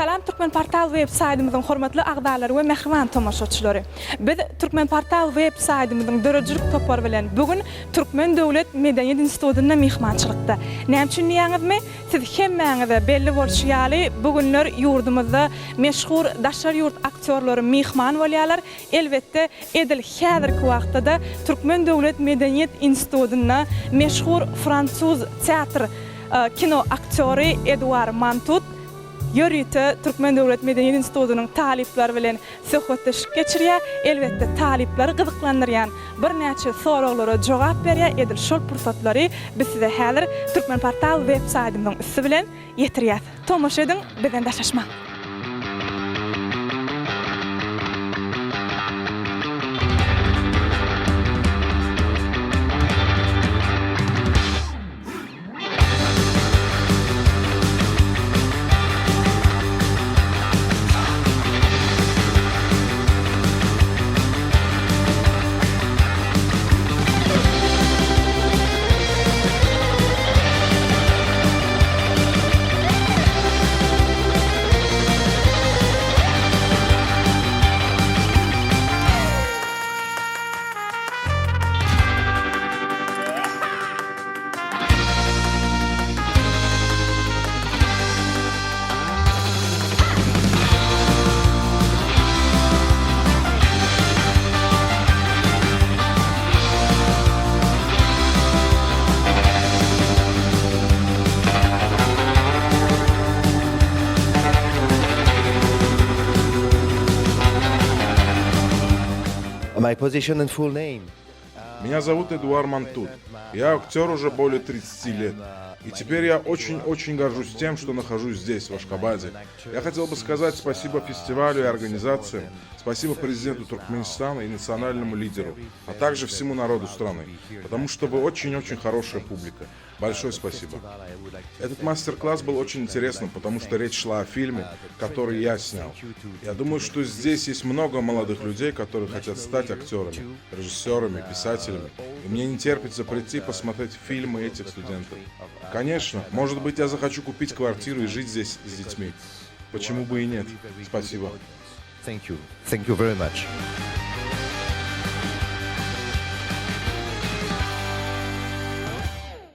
Salam Türkmen Portal web saytymyzyň hormatly agdalary we mehriban tomoşaçylary. Biz Türkmen Portal web saytymyzyň dörejilik topar bilen bugün Türkmen Döwlet Medeniýet Institutyna mehmançylykda. Näme üçin diýäňizmi? Siz hemmäňize belli bolýaly bugünler ýurdumyzda meşhur daşar ýurt aktyorlary mehman bolýarlar. Elbetde edil häzirki wagtda Türkmen Döwlet Medeniýet Institutyna meşhur fransuz teatr kino aktyory Edouard Mantut Yörüte Türkmen Döwlet Medeniýet Institutynyň talipleri bilen söhbetleşip geçirýär. Elbetde talipleri gyzyklandyrýan bir näçe soraglara jogap berýär. Edil şol pursatlary biz size häzir Türkmen Portal web saytymyzyň üstü bilen ýetirýär. Tomoşa ediň, bilen daşaşmaň. My position and full name. Меня зовут Эдуард Мантут. Я актер уже более 30 лет. И теперь я очень-очень горжусь тем, что нахожусь здесь, в Ашхабаде. Я хотел бы сказать спасибо фестивалю и организациям, спасибо президенту Туркменистана и национальному лидеру, а также всему народу страны, потому что вы очень-очень хорошая публика. Большое спасибо. Этот мастер-класс был очень интересным, потому что речь шла о фильме, который я снял. Я думаю, что здесь есть много молодых людей, которые хотят стать актерами, режиссерами, писателями. И мне не терпится прийти и посмотреть фильмы этих студентов. Конечно, может быть, я захочу купить квартиру и жить здесь с детьми. Почему бы и нет? Спасибо. Thank you. Thank you very much.